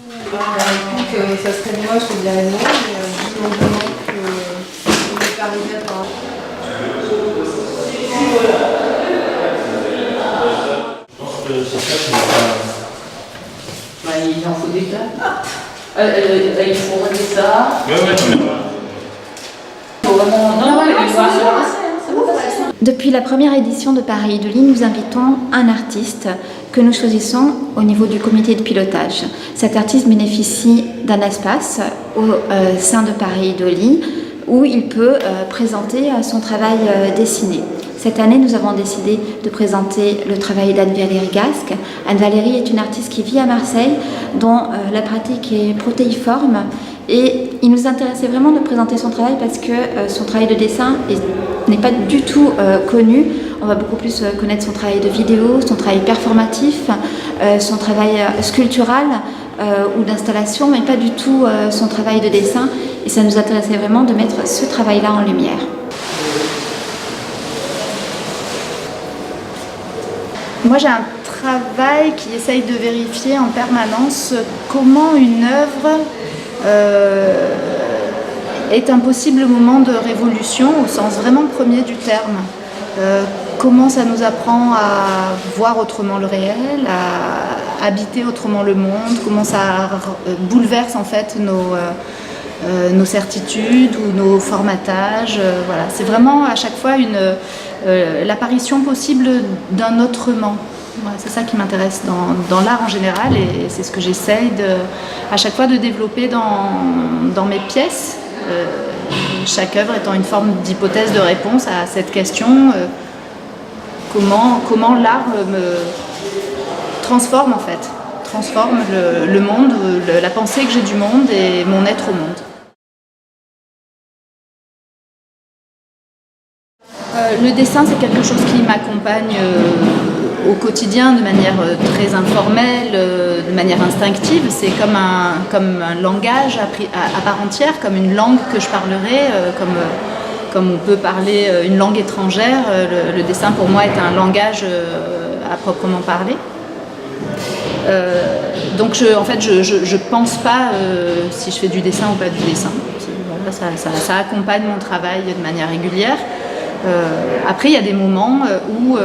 Que ça serait moche, je dirais non, mais visiblement que les Parisiens par Je pense que c'est ça qui va pas. Il en faut des tas. Il faut regarder ça. Ouais, tu vois. Faut vraiment. Non, Depuis la première édition de Paris Idolie, nous invitons un artiste que nous choisissons au niveau du comité de pilotage. Cet artiste bénéficie d'un espace au sein de Paris Idolie où il peut présenter son travail dessiné. Cette année, nous avons décidé de présenter le travail d'Anne-Valérie Gasque. Anne-Valérie est une artiste qui vit à Marseille, dont la pratique est protéiforme. Et il nous intéressait vraiment de présenter son travail parce que son travail de dessin n'est pas du tout connu. On va beaucoup plus connaître son travail de vidéo, son travail performatif, son travail sculptural ou d'installation, mais pas du tout son travail de dessin. Et ça nous intéressait vraiment de mettre ce travail-là en lumière. Moi, j'ai un travail qui essaye de vérifier en permanence comment une œuvre est un possible moment de révolution au sens vraiment premier du terme. Comment ça nous apprend à voir autrement le réel, à habiter autrement le monde, comment ça bouleverse en fait nos certitudes ou nos formatages. Voilà. C'est vraiment à chaque fois l'apparition possible d'un autrement. Voilà, c'est ça qui m'intéresse dans l'art en général et c'est ce que j'essaye à chaque fois de développer dans mes pièces. Chaque œuvre étant une forme d'hypothèse de réponse à cette question, comment l'art me transforme en fait, transforme le monde, la pensée que j'ai du monde et mon être au monde. Le dessin, c'est quelque chose qui m'accompagne au quotidien de manière très informelle, de manière instinctive. C'est comme un langage à part entière, comme une langue que je parlerai, comme on peut parler une langue étrangère. Le dessin, pour moi, est un langage à proprement parler. Donc, en fait, je pense pas si je fais du dessin ou pas du dessin. Voilà, ça accompagne mon travail de manière régulière. Après, il y a des moments où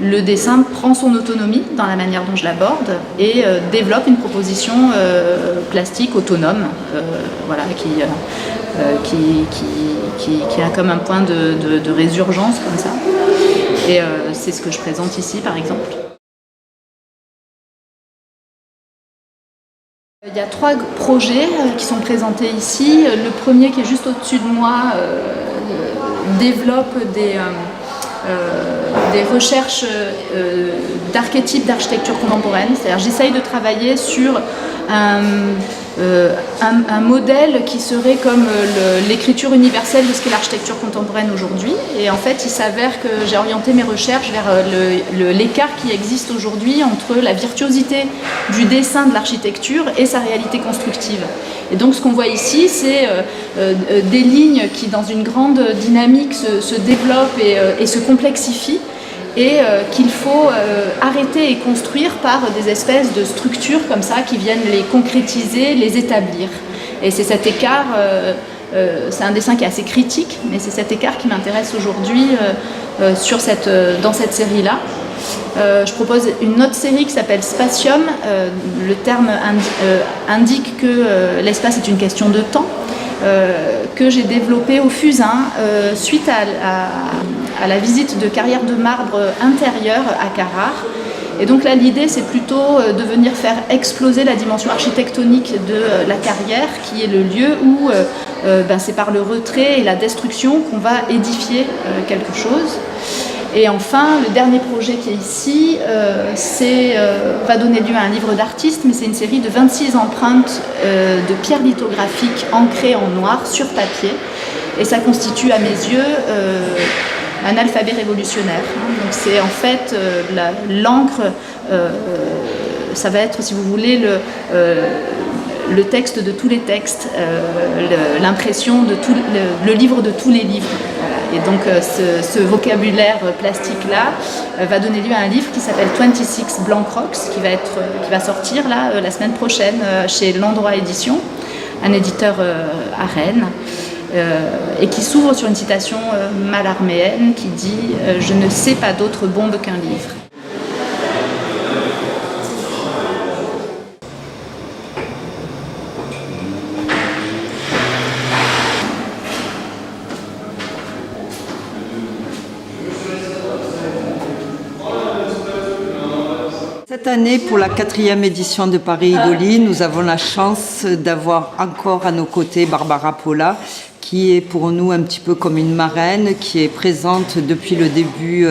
le dessin prend son autonomie dans la manière dont je l'aborde et développe une proposition plastique autonome, voilà, qui a comme un point de résurgence comme ça. Et c'est ce que je présente ici, par exemple. Il y a 3 projets qui sont présentés ici. Le premier qui est juste au-dessus de moi développe des recherches d'archétypes d'architecture contemporaine. C'est-à-dire j'essaye de travailler sur un modèle qui serait comme l'écriture universelle de ce qu'est l'architecture contemporaine aujourd'hui. Et en fait, il s'avère que j'ai orienté mes recherches vers l'écart qui existe aujourd'hui entre la virtuosité du dessin de l'architecture et sa réalité constructive. Et donc ce qu'on voit ici, c'est des lignes qui, dans une grande dynamique, se développent et se complexifient, et qu'il faut arrêter et construire par des espèces de structures comme ça qui viennent les concrétiser, les établir. Et c'est cet écart, c'est un dessin qui est assez critique, mais c'est cet écart qui m'intéresse aujourd'hui dans cette série-là. Je propose une autre série qui s'appelle Spatium. Le terme indique que l'espace est une question de temps, que j'ai développé au Fusain suite à la visite de carrières de marbre intérieures à Carrare. Et donc là, l'idée, c'est plutôt de venir faire exploser la dimension architectonique de la carrière, qui est le lieu où c'est par le retrait et la destruction qu'on va édifier quelque chose. Et enfin, le dernier projet qui est ici, va donner lieu à un livre d'artiste, mais c'est une série de 26 empreintes de pierres lithographiques ancrées en noir sur papier. Et ça constitue à mes yeux un alphabet révolutionnaire. Donc c'est en fait l'encre, ça va être, si vous voulez, le texte de tous les textes, l'impression de le livre de tous les livres. Voilà. Et donc ce vocabulaire plastique-là va donner lieu à un livre qui s'appelle 26 Blank Rocks, qui va sortir là, la semaine prochaine chez L'Endroit Édition, un éditeur à Rennes, et qui s'ouvre sur une citation mallarméenne qui dit « Je ne sais pas d'autre bombe qu'un livre ». Cette année, pour la 4e édition de Paris Idoli, nous avons la chance d'avoir encore à nos côtés Barbara Polla, qui est pour nous un petit peu comme une marraine, qui est présente depuis le début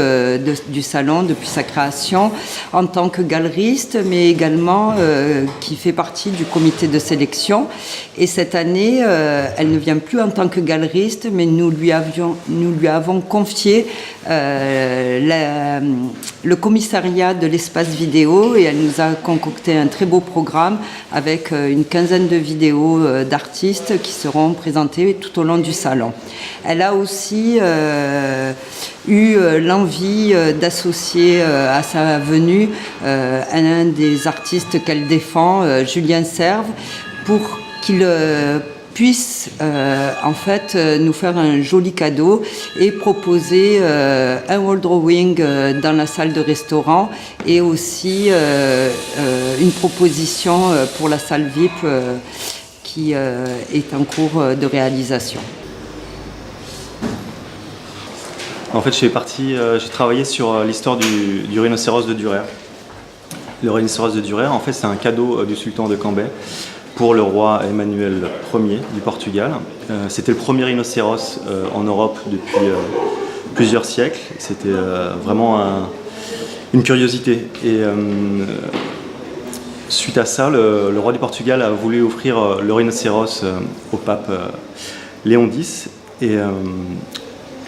du salon, depuis sa création, en tant que galeriste, mais également qui fait partie du comité de sélection. Et cette année, elle ne vient plus en tant que galeriste, mais nous lui avons confié le commissariat de l'espace vidéo, et elle nous a concocté un très beau programme avec une quinzaine de vidéos d'artistes qui seront présentées tout au long du salon. Elle a aussi eu l'envie d'associer à sa venue un des artistes qu'elle défend, Julien Serve, pour qu'il puisse en fait nous faire un joli cadeau et proposer un wall drawing dans la salle de restaurant, et aussi une proposition pour la salle VIP qui est en cours de réalisation. En fait, j'ai travaillé sur l'histoire du rhinocéros de Durer. Le rhinocéros de Durer, en fait, c'est un cadeau du sultan de Cambay pour le roi Emmanuel Ier du Portugal. C'était le premier rhinocéros en Europe depuis plusieurs siècles. C'était vraiment une curiosité. Et suite à ça, le roi du Portugal a voulu offrir le rhinocéros au pape Léon X. Et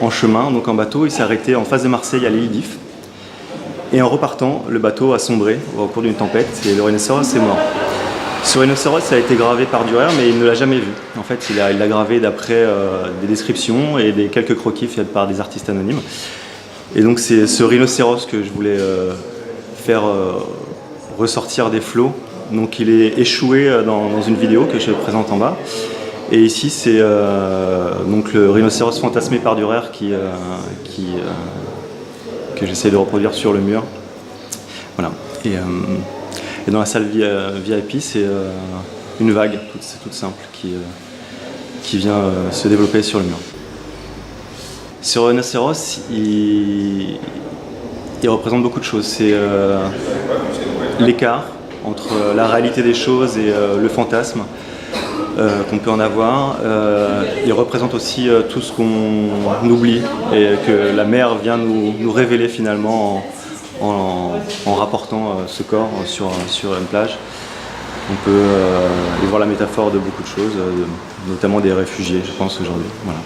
en chemin, donc en bateau, il s'est arrêté en face de Marseille à l'île d'If. Et en repartant, le bateau a sombré au cours d'une tempête et le rhinocéros est mort. Ce rhinocéros a été gravé par Dürer, mais il ne l'a jamais vu. En fait, il l'a gravé d'après des descriptions et quelques croquis faits par des artistes anonymes. Et donc c'est ce rhinocéros que je voulais faire ressortir des flots. Donc il est échoué dans une vidéo que je présente en bas. Et ici c'est donc le rhinocéros fantasmé par Dürer que j'essaie de reproduire sur le mur. Voilà. Et dans la salle VIP, c'est une vague, toute simple, qui vient se développer sur le mur. Ce rhinocéros, il représente beaucoup de choses. C'est l'écart entre la réalité des choses et le fantasme qu'on peut en avoir. Il représente aussi tout ce qu'on oublie et que la mer vient nous révéler finalement en rapportant ce corps sur une plage. On peut y voir la métaphore de beaucoup de choses, notamment des réfugiés, je pense, aujourd'hui. Voilà.